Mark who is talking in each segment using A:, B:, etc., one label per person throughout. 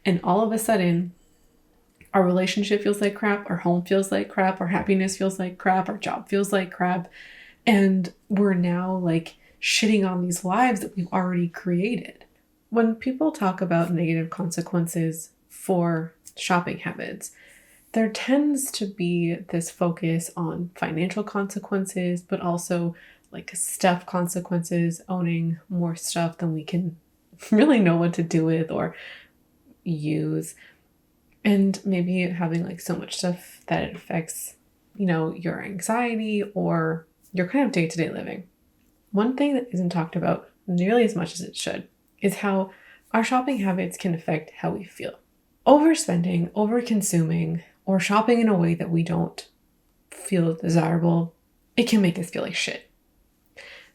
A: And all of a sudden, our relationship feels like crap, our home feels like crap, our happiness feels like crap, our job feels like crap. And we're now like shitting on these lives that we've already created. When people talk about negative consequences for shopping habits, there tends to be this focus on financial consequences, but also like stuff consequences, owning more stuff than we can really know what to do with or use. And maybe having like so much stuff that it affects, your anxiety or your kind of day-to-day living. One thing that isn't talked about nearly as much as it should is how our shopping habits can affect how we feel. Overspending, over-consuming, or shopping in a way that we don't feel desirable, it can make us feel like shit.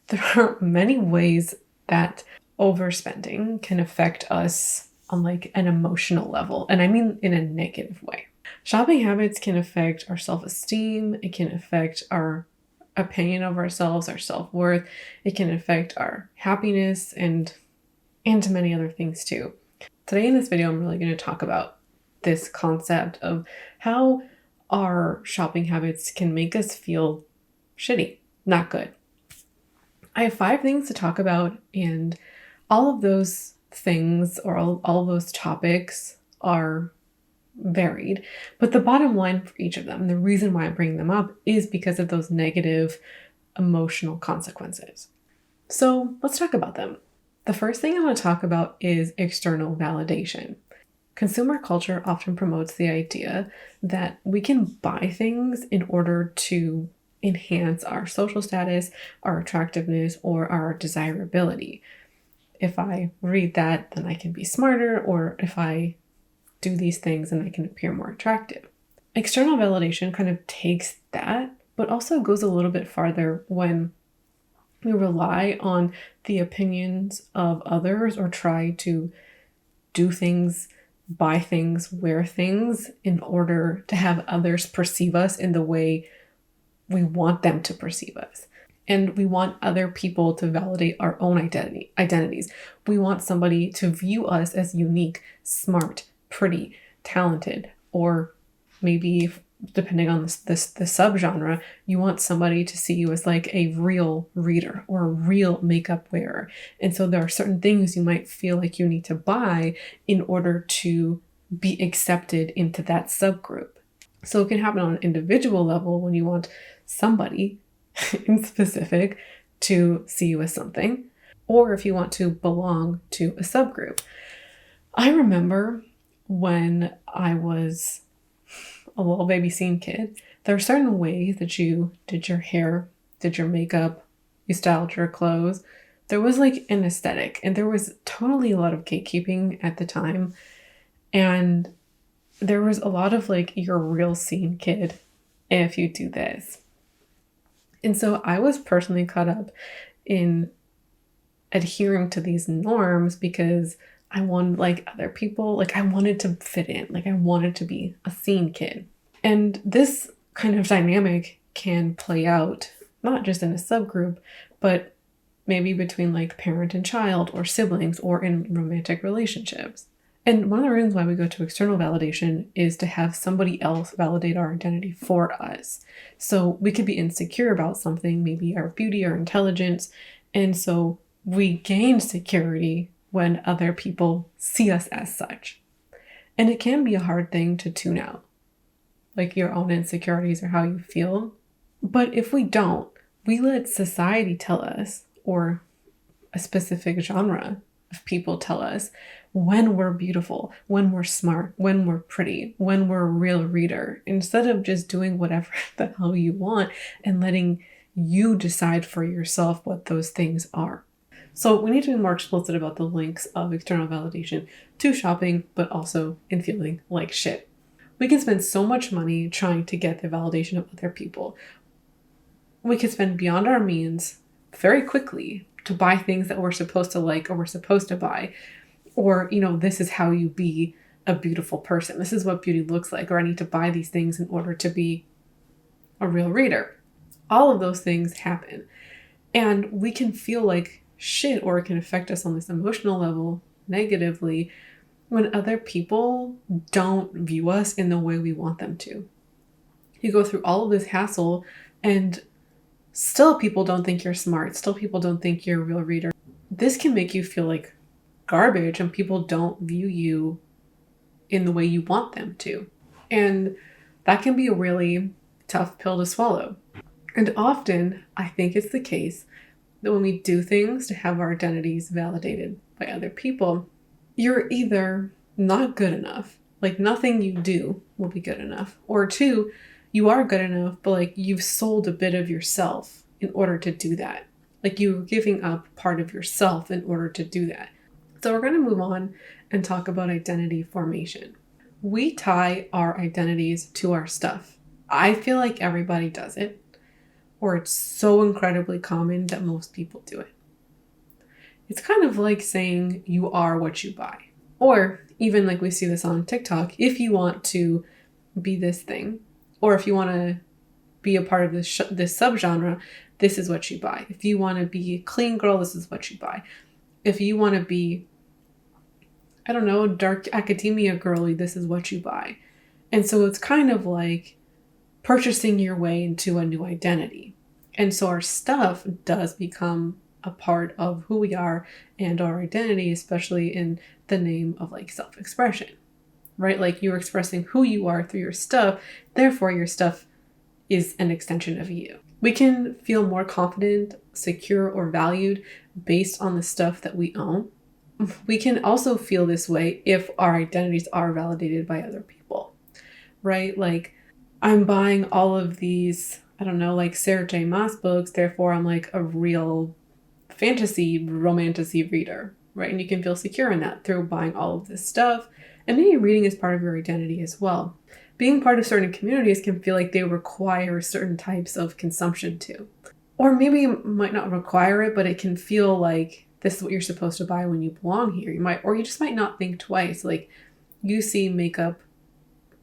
A: There are many ways that overspending can affect us on like an emotional level, and I mean in a negative way. Shopping habits can affect our self-esteem, it can affect our opinion of ourselves, our self-worth, it can affect our happiness and many other things too. Today in this video, I'm really going to talk about this concept of how our shopping habits can make us feel shitty, not good. I have 5 things to talk about, and all of those things or all of those topics are varied. But the bottom line for each of them, the reason why I bring them up is because of those negative emotional consequences. So let's talk about them. The first thing I want to talk about is external validation. Consumer culture often promotes the idea that we can buy things in order to enhance our social status, our attractiveness, or our desirability. If I read that, then I can be smarter, or if I do these things, then I can appear more attractive. External validation kind of takes that, but also goes a little bit farther when we rely on the opinions of others or try to do things, buy things, wear things in order to have others perceive us in the way we want them to perceive us. And we want other people to validate our own identities. We want somebody to view us as unique, smart, pretty, talented, or maybe depending on the subgenre, you want somebody to see you as like a real reader or a real makeup wearer. And so there are certain things you might feel like you need to buy in order to be accepted into that subgroup. So it can happen on an individual level when you want somebody in specific to see you as something, or if you want to belong to a subgroup. I remember when I was a little baby scene kid, there are certain ways that you did your hair, did your makeup, you styled your clothes. There was like an aesthetic, and there was totally a lot of gatekeeping at the time. And there was a lot of like, you're a real scene kid if you do this. And so I was personally caught up in adhering to these norms because I wanted like other people, like I wanted to fit in, like I wanted to be a scene kid. And this kind of dynamic can play out not just in a subgroup, but maybe between like parent and child or siblings or in romantic relationships. And one of the reasons why we go to external validation is to have somebody else validate our identity for us. So we could be insecure about something, maybe our beauty or intelligence. And so we gain security when other people see us as such. And it can be a hard thing to tune out, like your own insecurities or how you feel. But if we don't, we let society tell us, or a specific genre of people tell us, when we're beautiful, when we're smart, when we're pretty, when we're a real reader, instead of just doing whatever the hell you want and letting you decide for yourself what those things are. So we need to be more explicit about the links of external validation to shopping, but also in feeling like shit. We can spend so much money trying to get the validation of other people. We can spend beyond our means very quickly to buy things that we're supposed to like or we're supposed to buy. Or, this is how you be a beautiful person. This is what beauty looks like. Or I need to buy these things in order to be a real reader. All of those things happen. And we can feel like shit, or it can affect us on this emotional level negatively when other people don't view us in the way we want them to. You go through all of this hassle and still people don't think you're smart. Still people don't think you're a real reader. This can make you feel like garbage and people don't view you in the way you want them to. And that can be a really tough pill to swallow. And often, I think it's the case that when we do things to have our identities validated by other people, you're either not good enough, like nothing you do will be good enough, or two, you are good enough, but like you've sold a bit of yourself in order to do that. Like you're giving up part of yourself in order to do that. So we're going to move on and talk about identity formation. We tie our identities to our stuff. I feel like everybody does it, or it's so incredibly common that most people do it. It's kind of like saying you are what you buy. Or even like we see this on TikTok, if you want to be this thing, or if you want to be a part of this subgenre, this is what you buy. If you want to be a clean girl, this is what you buy. If you want to be, I don't know, dark academia girly, this is what you buy. And so it's kind of like purchasing your way into a new identity. And so our stuff does become a part of who we are and our identity, especially in the name of like self-expression, right? Like you're expressing who you are through your stuff. Therefore, your stuff is an extension of you. We can feel more confident, secure, or valued based on the stuff that we own. We can also feel this way if our identities are validated by other people, right? Like I'm buying all of these, I don't know, like Sarah J. Maas books, therefore I'm like a real fantasy romantasy reader, right? And you can feel secure in that through buying all of this stuff. And maybe reading is part of your identity as well. Being part of certain communities can feel like they require certain types of consumption too. Or maybe it might not require it, but it can feel like this is what you're supposed to buy when you belong here. You just might not think twice. Like you see makeup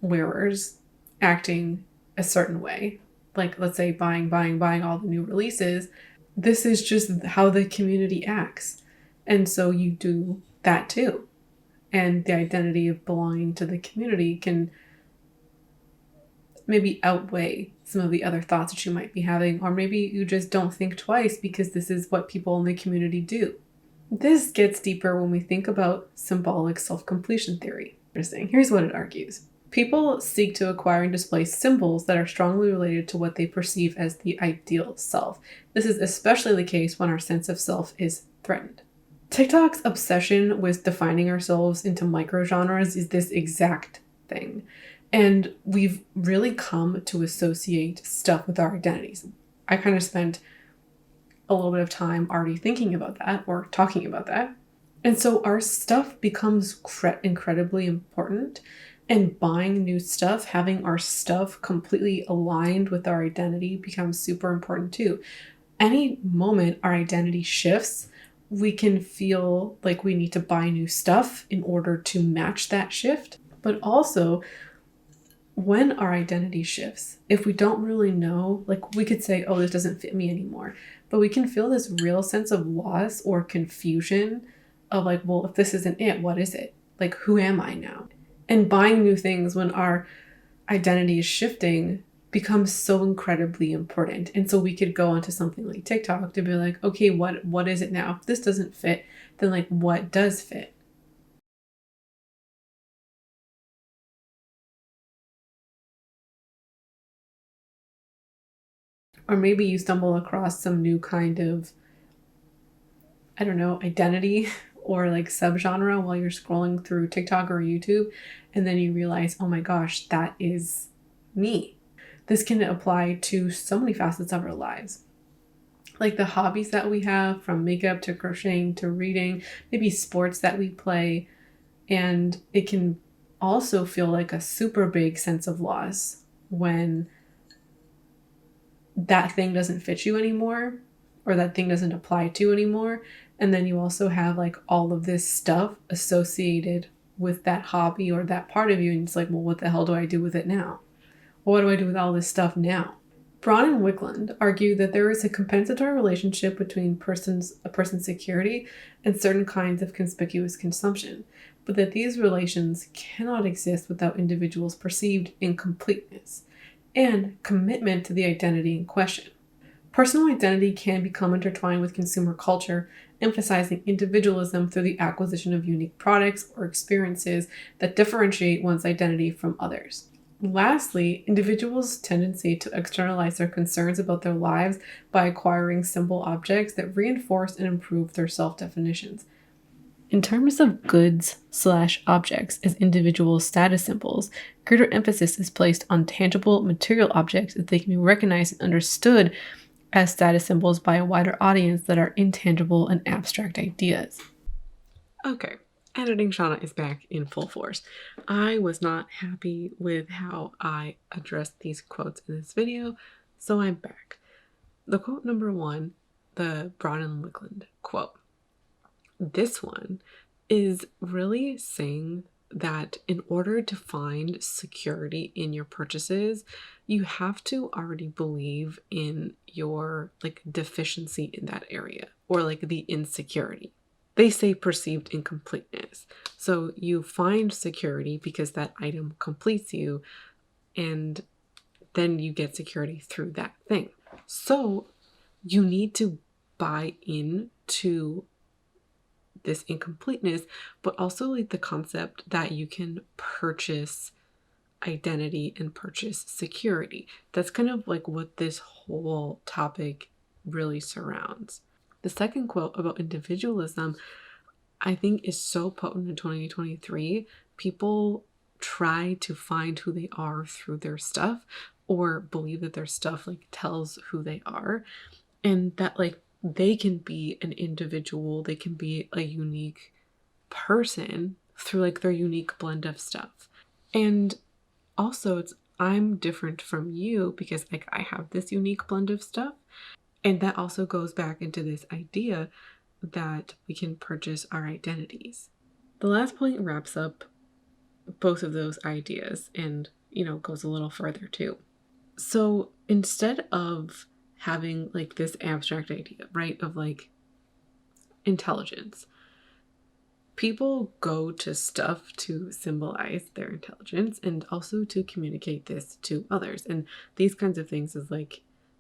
A: wearers acting a certain way. Like let's say buying all the new releases. This is just how the community acts. And so you do that too. And the identity of belonging to the community can maybe outweigh some of the other thoughts that you might be having, or maybe you just don't think twice because this is what people in the community do. This gets deeper when we think about symbolic self-completion theory. Interesting. Here's what it argues. People seek to acquire and display symbols that are strongly related to what they perceive as the ideal self. This is especially the case when our sense of self is threatened. TikTok's obsession with defining ourselves into microgenres is this exact thing. And we've really come to associate stuff with our identities. I kind of spent a little bit of time already thinking about that or talking about that. And so our stuff becomes incredibly important. And buying new stuff, having our stuff completely aligned with our identity becomes super important too. Any moment our identity shifts, we can feel like we need to buy new stuff in order to match that shift. But also, when our identity shifts, if we don't really know, like we could say, oh, this doesn't fit me anymore. But we can feel this real sense of loss or confusion of like, well, if this isn't it, what is it? Like, who am I now? And buying new things when our identity is shifting becomes so incredibly important. And so we could go onto something like TikTok to be like, okay, what is it now? If this doesn't fit, then like what does fit? Or maybe you stumble across some new kind of, I don't know, identity or like subgenre while you're scrolling through TikTok or YouTube. And then you realize, oh my gosh, that is me. This can apply to so many facets of our lives. Like the hobbies that we have, from makeup to crocheting to reading, maybe sports that we play. And it can also feel like a super big sense of loss when that thing doesn't fit you anymore, or that thing doesn't apply to you anymore. And then you also have like all of this stuff associated with that hobby or that part of you. And it's like, well, what the hell do I do with it now? What do I do with all this stuff now? Braun and Wickland argue that there is a compensatory relationship between a person's security and certain kinds of conspicuous consumption, but that these relations cannot exist without individuals' perceived incompleteness and commitment to the identity in question. Personal identity can become intertwined with consumer culture, emphasizing individualism through the acquisition of unique products or experiences that differentiate one's identity from others. Lastly, individuals' tendency to externalize their concerns about their lives by acquiring symbol objects that reinforce and improve their self-definitions. In terms of goods/objects as individual status symbols, greater emphasis is placed on tangible material objects as they can be recognized and understood as status symbols by a wider audience that are intangible and abstract ideas. Okay, editing Shauna is back in full force. I was not happy with how I addressed these quotes in this video, so I'm back. The quote number 1, the Braun and Wickland quote. This one is really saying that in order to find security in your purchases, you have to already believe in your deficiency in that area, or the insecurity. They say perceived incompleteness. So you find security because that item completes you, and then you get security through that thing. So you need to buy into this incompleteness, but also the concept that you can purchase identity and purchase security. That's kind of what this whole topic really surrounds. The second quote about individualism, I think, is so potent in 2023. People try to find who they are through their stuff, or believe that their stuff tells who they are, and that they can be an individual, they can be a unique person through their unique blend of stuff. And also I'm different from you because I have this unique blend of stuff. And that also goes back into this idea that we can purchase our identities. The last point wraps up both of those ideas and, goes a little further too. So instead of having this abstract idea, right, of intelligence, people go to stuff to symbolize their intelligence and also to communicate this to others. And these kinds of things is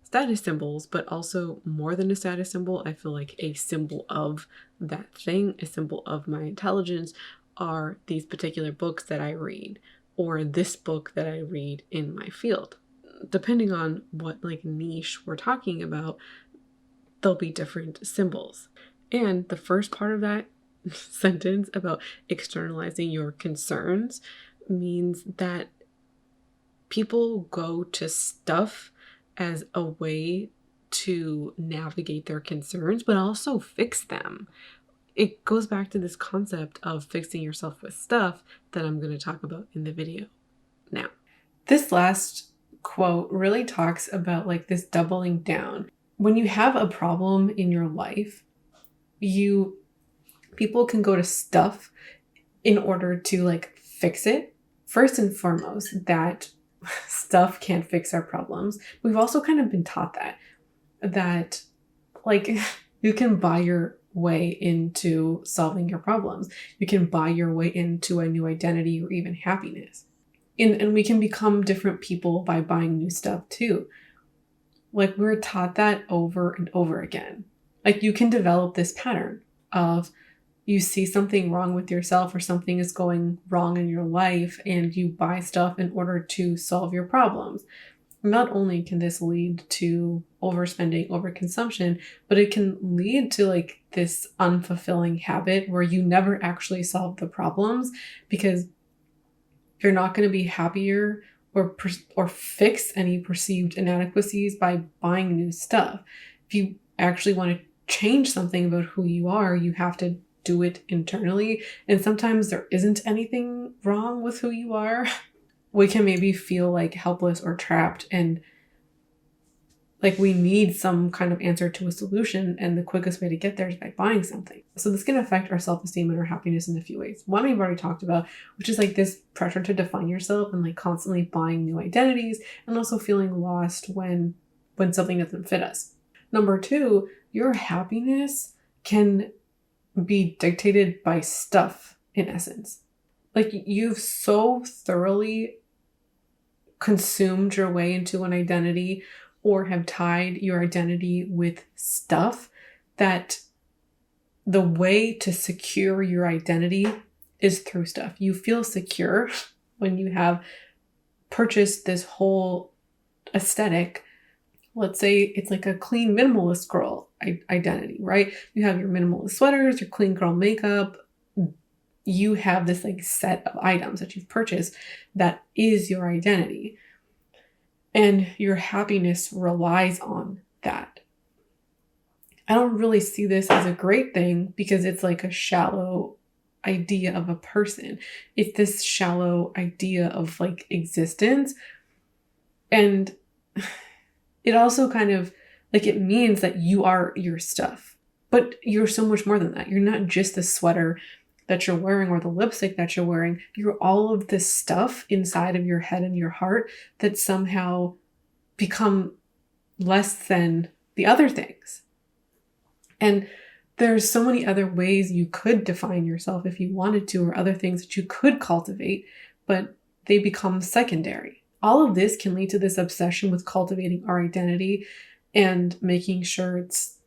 A: status symbols, but also more than a status symbol. I feel a symbol of that thing, a symbol of my intelligence, are these particular books that I read, or this book that I read in my field. Depending on what niche we're talking about, there'll be different symbols. And the first part of that sentence about externalizing your concerns means that people go to stuff as a way to navigate their concerns, but also fix them. It goes back to this concept of fixing yourself with stuff that I'm going to talk about in the video now. This last quote really talks about this doubling down. When you have a problem in your life, people can go to stuff in order to fix it. First and foremost, that stuff can't fix our problems. We've also kind of been taught that you can buy your way into solving your problems. You can buy your way into a new identity or even happiness. And we can become different people by buying new stuff too. We're taught that over and over again. You can develop this pattern of you see something wrong with yourself or something is going wrong in your life and you buy stuff in order to solve your problems. Not only can this lead to overspending, overconsumption, but it can lead to this unfulfilling habit where you never actually solve the problems because you're not going to be happier or fix any perceived inadequacies by buying new stuff. If you actually want to change something about who you are, you have to do it internally. And sometimes there isn't anything wrong with who you are. We can maybe feel helpless or trapped and we need some kind of answer to a solution, and the quickest way to get there is by buying something. So this can affect our self-esteem and our happiness in a few ways. One we've already talked about, which is this pressure to define yourself and constantly buying new identities, and also feeling lost when when something doesn't fit us. Number two, your happiness can be dictated by stuff, in essence. Like, you've so thoroughly consumed your way into an identity or have tied your identity with stuff that the way to secure your identity is through stuff. You feel secure when you have purchased this whole aesthetic. Let's say it's like a clean minimalist girl identity, right? You have your minimalist sweaters, your clean girl makeup. You have this like set of items that you've purchased that is your identity. And your happiness relies on that. I don't really see this as a great thing because it's like a shallow idea of a person. It's this shallow idea of like existence. And it also kind of like, it means that you are your stuff, but you're so much more than that. You're not just the sweater that you're wearing or the lipstick that you're wearing. You're all of this stuff inside of your head and your heart that somehow become less than the other things. And there's so many other ways you could define yourself if you wanted to, or other things that you could cultivate, but they become secondary. All of this can lead to this obsession with cultivating our identity and making sure it's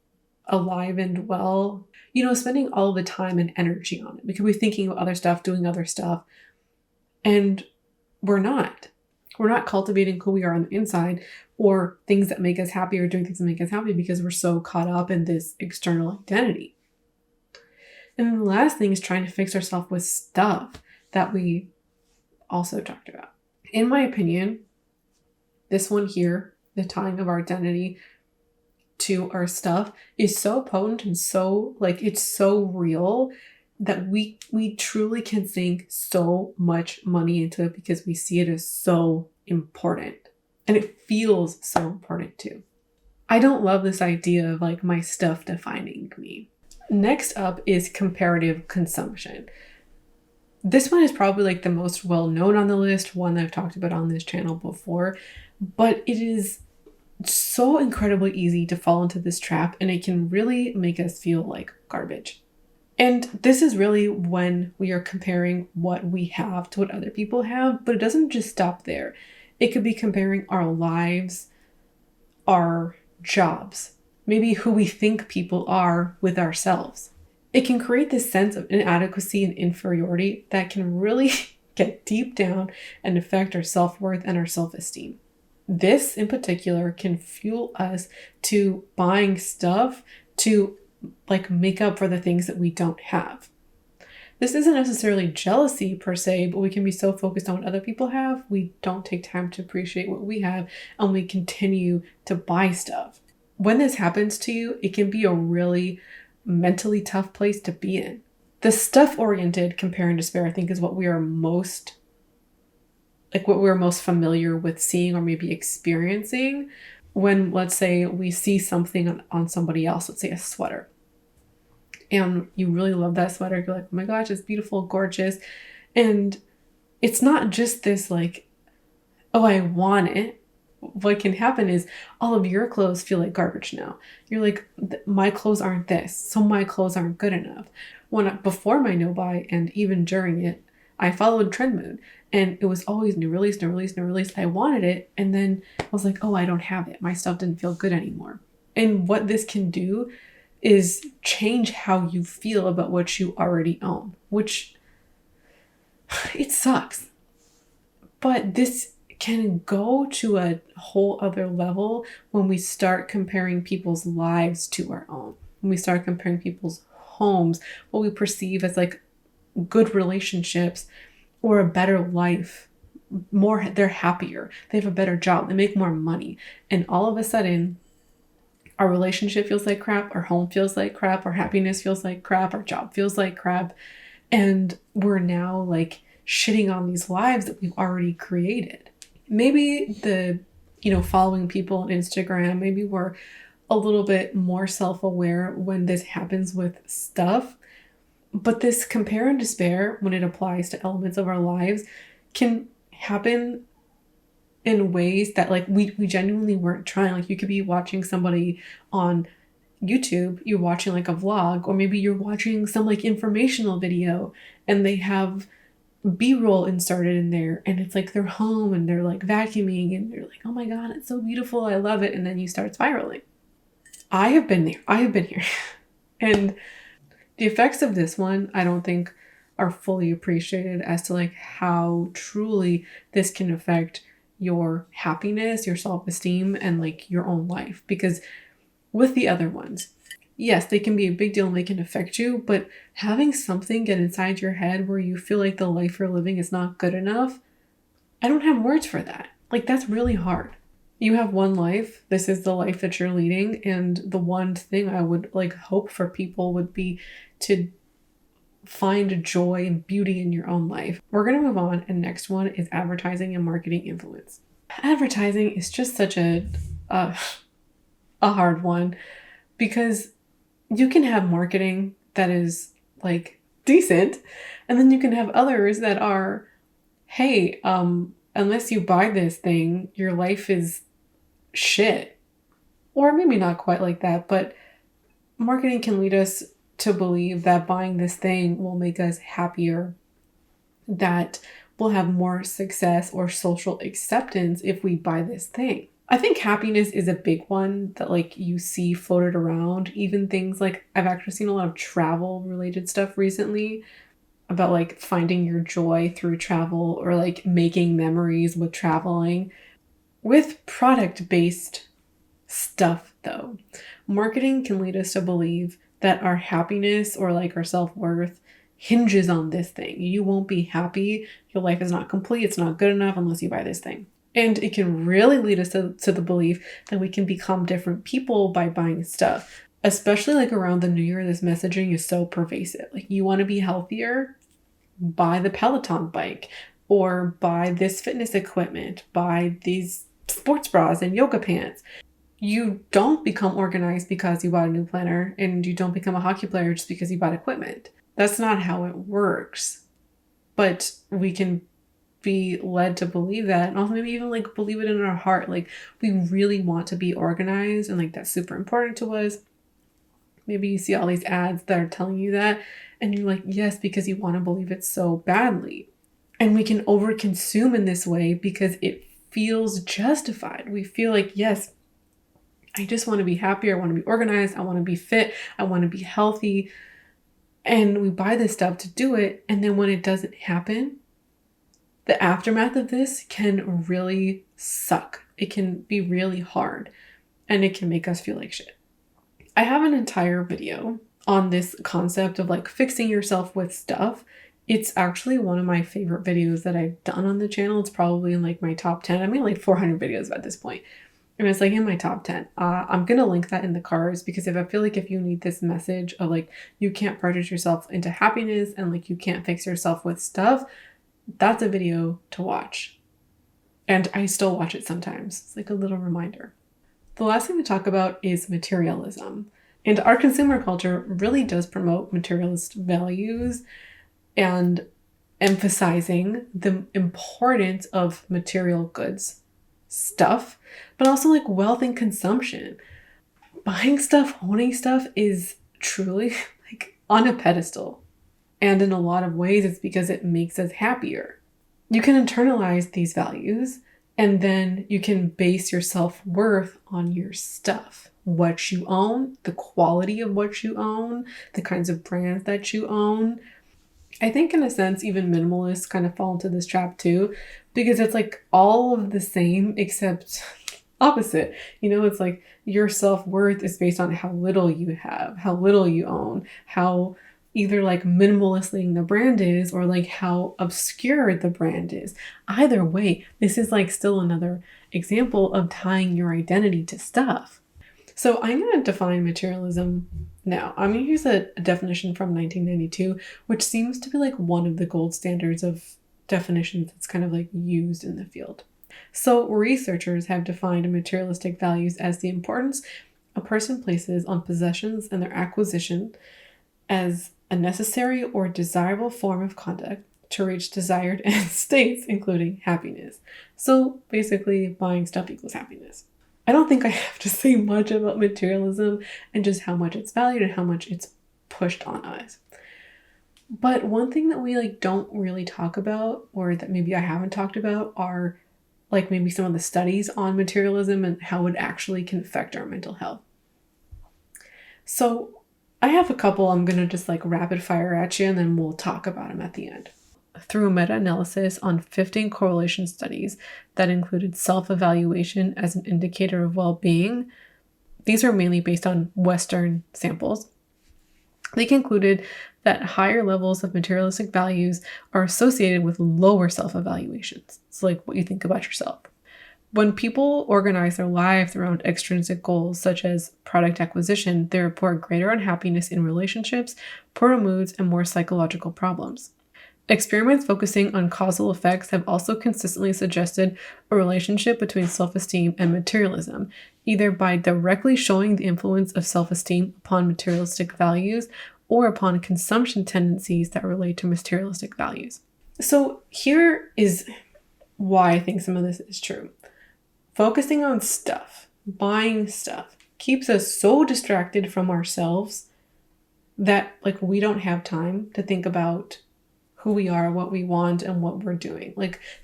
A: alive and well. Spending all the time and energy on it. We could be thinking of other stuff, doing other stuff, and we're not. We're not cultivating who we are on the inside, or things that make us happy, or doing things that make us happy, because we're so caught up in this external identity. And then the last thing is trying to fix ourselves with stuff that we also talked about. In my opinion, this one here, the tying of our identity to our stuff, is so potent and so it's so real that we truly can sink so much money into it because we see it as so important, and it feels so important too. I don't love this idea of like my stuff defining me. Next up is comparative consumption. This one is probably like the most well known on the list, one that I've talked about on this channel before, but it is so incredibly easy to fall into this trap, and it can really make us feel like garbage. And this is really when we are comparing what we have to what other people have, but it doesn't just stop there. It could be comparing our lives, our jobs, maybe who we think people are with ourselves. It can create this sense of inadequacy and inferiority that can really get deep down and affect our self-worth and our self-esteem. This in particular can fuel us to buying stuff to make up for the things that we don't have. This isn't necessarily jealousy per se, but we can be so focused on what other people have, we don't take time to appreciate what we have, and we continue to buy stuff. When this happens to you, it can be a really mentally tough place to be in. The stuff-oriented compare and despair, I think, is what we're most familiar with seeing or maybe experiencing when, let's say, we see something on somebody else, let's say a sweater, and you really love that sweater. You're like, oh my gosh, it's beautiful, gorgeous. And it's not just this like, oh, I want it. What can happen is all of your clothes feel like garbage now. You're like, my clothes aren't this, so my clothes aren't good enough. Before my no-buy and even during it, I followed Trend Mood, and it was always new release, new release, new release. I wanted it, and then I was like, oh, I don't have it. My stuff didn't feel good anymore. And what this can do is change how you feel about what you already own, which it sucks. But this can go to a whole other level when we start comparing people's lives to our own. When we start comparing people's homes, what we perceive as like good relationships or a better life, they're happier, they have a better job, they make more money. And all of a sudden, our relationship feels like crap, our home feels like crap, our happiness feels like crap, our job feels like crap. And we're now like shitting on these lives that we've already created. Maybe following people on Instagram, maybe we're a little bit more self-aware when this happens with stuff. But this compare and despair, when it applies to elements of our lives, can happen in ways that like we genuinely weren't trying. Like you could be watching somebody on YouTube, you're watching like a vlog, or maybe you're watching some like informational video and they have B-roll inserted in there and it's like they're home and they're like vacuuming and they're like, oh my God, it's so beautiful. I love it. And then you start spiraling. I have been there. I have been here. And the effects of this one, I don't think are fully appreciated as to like how truly this can affect your happiness, your self-esteem, and like your own life. Because with the other ones, yes, they can be a big deal and they can affect you, but having something get inside your head where you feel like the life you're living is not good enough, I don't have words for that. Like, that's really hard. You have one life. This is the life that you're leading. And the one thing I would like hope for people would be to find joy and beauty in your own life. We're going to move on. And next one is advertising and marketing influence. Advertising is just such a hard one because you can have marketing that is like decent, and then you can have others that are, hey, unless you buy this thing, your life is shit. Or maybe not quite like that, but marketing can lead us to believe that buying this thing will make us happier, that we'll have more success or social acceptance if we buy this thing. I think happiness is a big one that like you see floated around. Even things like I've actually seen a lot of travel related stuff recently about like finding your joy through travel or like making memories with traveling. With product-based stuff though, marketing can lead us to believe that our happiness or like our self-worth hinges on this thing. You won't be happy. Your life is not complete. It's not good enough unless you buy this thing. And it can really lead us to the belief that we can become different people by buying stuff. Especially like around the new year, this messaging is so pervasive. Like you want to be healthier? Buy the Peloton bike or buy this fitness equipment, buy these sports bras and yoga pants. You don't become organized because you bought a new planner, and you don't become a hockey player just because you bought equipment. That's not how it works. But we can be led to believe that, and also maybe even like believe it in our heart. Like we really want to be organized and like that's super important to us. Maybe you see all these ads that are telling you that and you're like, yes, because you want to believe it so badly. And we can overconsume in this way because it feels justified. We feel like, yes, I just want to be happier. I want to be organized. I want to be fit. I want to be healthy. And we buy this stuff to do it. And then when it doesn't happen, the aftermath of this can really suck. It can be really hard and it can make us feel like shit. I have an entire video on this concept of like fixing yourself with stuff. It's actually one of my favorite videos that I've done on the channel. It's probably in like my top 10. I mean like 400 videos at this point. And it's like in my top 10. I'm going to link that in the cards because if I feel like if you need this message of like you can't purchase yourself into happiness and like you can't fix yourself with stuff, that's a video to watch. And I still watch it sometimes. It's like a little reminder. The last thing to talk about is materialism. And our consumer culture really does promote materialist values and emphasizing the importance of material goods, stuff, but also like wealth and consumption. Buying stuff, owning stuff is truly like on a pedestal. And in a lot of ways, it's because it makes us happier. You can internalize these values and then you can base your self-worth on your stuff. What you own, the quality of what you own, the kinds of brands that you own. I think in a sense, even minimalists kind of fall into this trap too, because it's like all of the same except opposite. You know, it's like your self-worth is based on how little you have, how little you own, how either like minimalistic the brand is or like how obscure the brand is. Either way, this is like still another example of tying your identity to stuff. So I'm going to define materialism now. I'm going to use a definition from 1992, which seems to be like one of the gold standards of definitions that's kind of like used in the field. So researchers have defined materialistic values as the importance a person places on possessions and their acquisition as a necessary or desirable form of conduct to reach desired end states, including happiness. So basically, buying stuff equals happiness. I don't think I have to say much about materialism and just how much it's valued and how much it's pushed on us. But one thing that we don't really talk about, or that maybe I haven't talked about, are maybe some of the studies on materialism and how it actually can affect our mental health. So I have a couple I'm going to just rapid fire at you, and then we'll talk about them at the end. Through a meta-analysis on 15 correlation studies that included self-evaluation as an indicator of well-being, these are mainly based on Western samples, they concluded that higher levels of materialistic values are associated with lower self-evaluations. It's what you think about yourself. When people organize their lives around extrinsic goals, such as product acquisition, they report greater unhappiness in relationships, poorer moods, and more psychological problems. Experiments focusing on causal effects have also consistently suggested a relationship between self-esteem and materialism, either by directly showing the influence of self-esteem upon materialistic values or upon consumption tendencies that relate to materialistic values. So here is why I think some of this is true. Focusing on stuff, buying stuff, keeps us so distracted from ourselves that we don't have time to think about who we are, what we want, and what we're doing.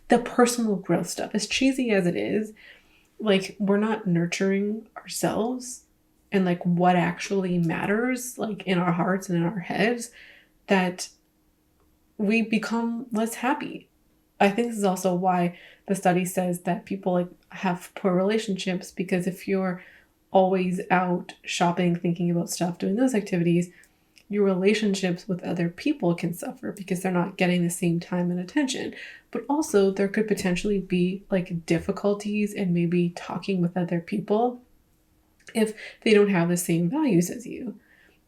A: The personal growth stuff, as cheesy as it is, we're not nurturing ourselves and what actually matters in our hearts and in our heads, that we become less happy. I think this is also why the study says that people have poor relationships, because if you're always out shopping, thinking about stuff, doing those activities, your relationships with other people can suffer because they're not getting the same time and attention. But also there could potentially be difficulties in maybe talking with other people if they don't have the same values as you.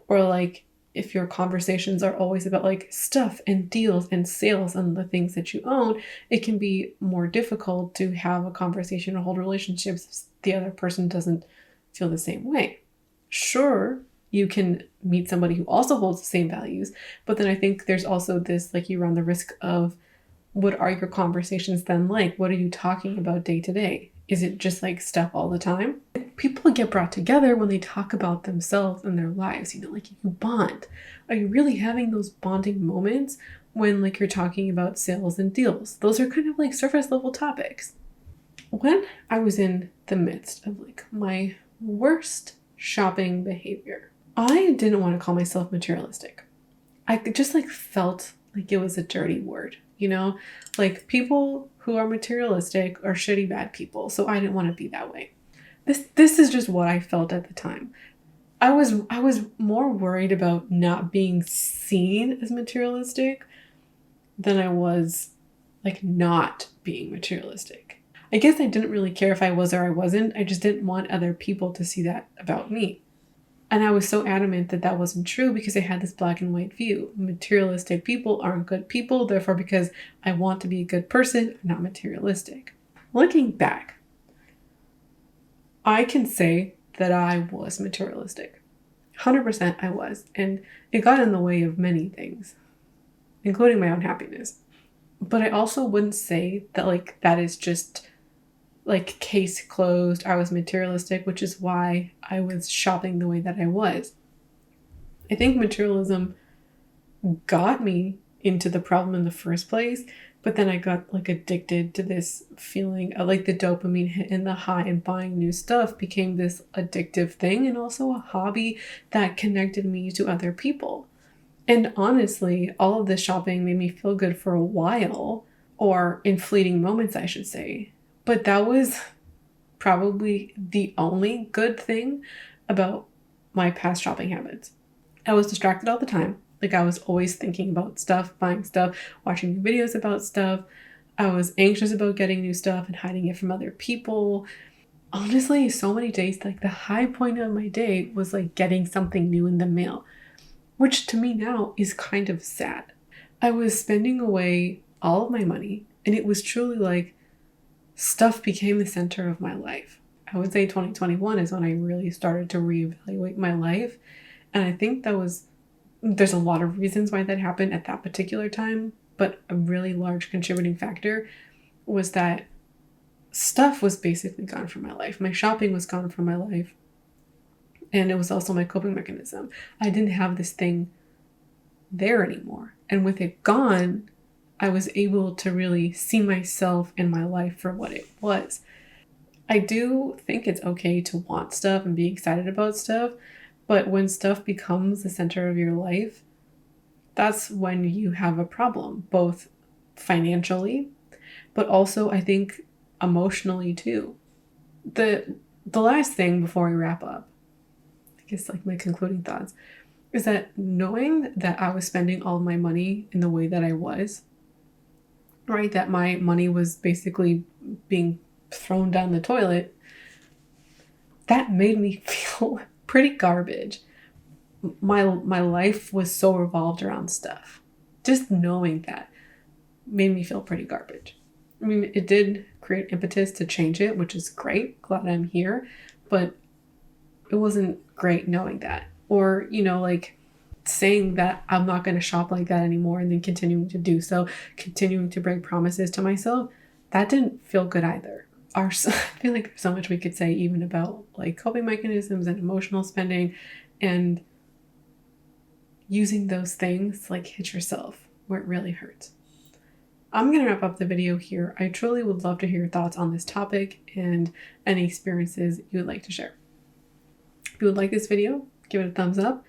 A: Or if your conversations are always about stuff and deals and sales and the things that you own, it can be more difficult to have a conversation or hold relationships if the other person doesn't feel the same way. Sure, you can meet somebody who also holds the same values, but then I think there's also this, you run the risk of, what are your conversations then like? What are you talking about day to day? Is it just stuff all the time? People get brought together when they talk about themselves and their lives, you bond. Are you really having those bonding moments when you're talking about sales and deals? Those are kind of surface level topics. When I was in the midst of my worst shopping behavior, I didn't want to call myself materialistic. I just felt it was a dirty word, people who are materialistic are shitty bad people. So I didn't want to be that way. This is just what I felt at the time. I was more worried about not being seen as materialistic than I was not being materialistic. I guess I didn't really care if I was or I wasn't. I just didn't want other people to see that about me. And I was so adamant that that wasn't true because I had this black and white view. Materialistic people aren't good people, therefore because I want to be a good person, I'm not materialistic. Looking back, I can say that I was materialistic. 100% I was. And it got in the way of many things, including my own happiness. But I also wouldn't say that that is just case closed. I was materialistic, which is why I was shopping the way that I was. I think materialism got me into the problem in the first place, but then I got addicted to this feeling of the dopamine hit and the high, and buying new stuff became this addictive thing, and also a hobby that connected me to other people. And honestly, all of this shopping made me feel good for a while, or in fleeting moments, I should say. But that was probably the only good thing about my past shopping habits. I was distracted all the time. I was always thinking about stuff, buying stuff, watching videos about stuff. I was anxious about getting new stuff and hiding it from other people. Honestly, so many days, the high point of my day was getting something new in the mail, which to me now is kind of sad. I was spending away all of my money, and it was truly stuff became the center of my life. I would say 2021 is when I really started to reevaluate my life. And I think there's a lot of reasons why that happened at that particular time, but a really large contributing factor was that stuff was basically gone from my life. My shopping was gone from my life. And it was also my coping mechanism. I didn't have this thing there anymore. And with it gone, I was able to really see myself and my life for what it was. I do think it's okay to want stuff and be excited about stuff, but when stuff becomes the center of your life, that's when you have a problem, both financially, but also I think emotionally too. The last thing before we wrap up, I guess like my concluding thoughts, is that knowing that I was spending all of my money in the way that I was, right? That my money was basically being thrown down the toilet, that made me feel pretty garbage. My life was so revolved around stuff. Just knowing that made me feel pretty garbage. I mean, it did create impetus to change it, which is great. Glad I'm here. But it wasn't great knowing that. Or, like saying that I'm not going to shop like that anymore and then continuing to do so, continuing to break promises to myself. That didn't feel good either. I feel like there's so much we could say even about like coping mechanisms and emotional spending and using those things like hit yourself where it really hurts. I'm going to wrap up the video here. I truly would love to hear your thoughts on this topic and any experiences you would like to share. If you would like this video, give it a thumbs up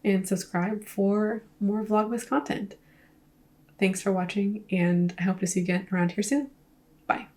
A: and subscribe for more Vlogmas content. Thanks for watching, and I hope to see you again around here soon. Bye.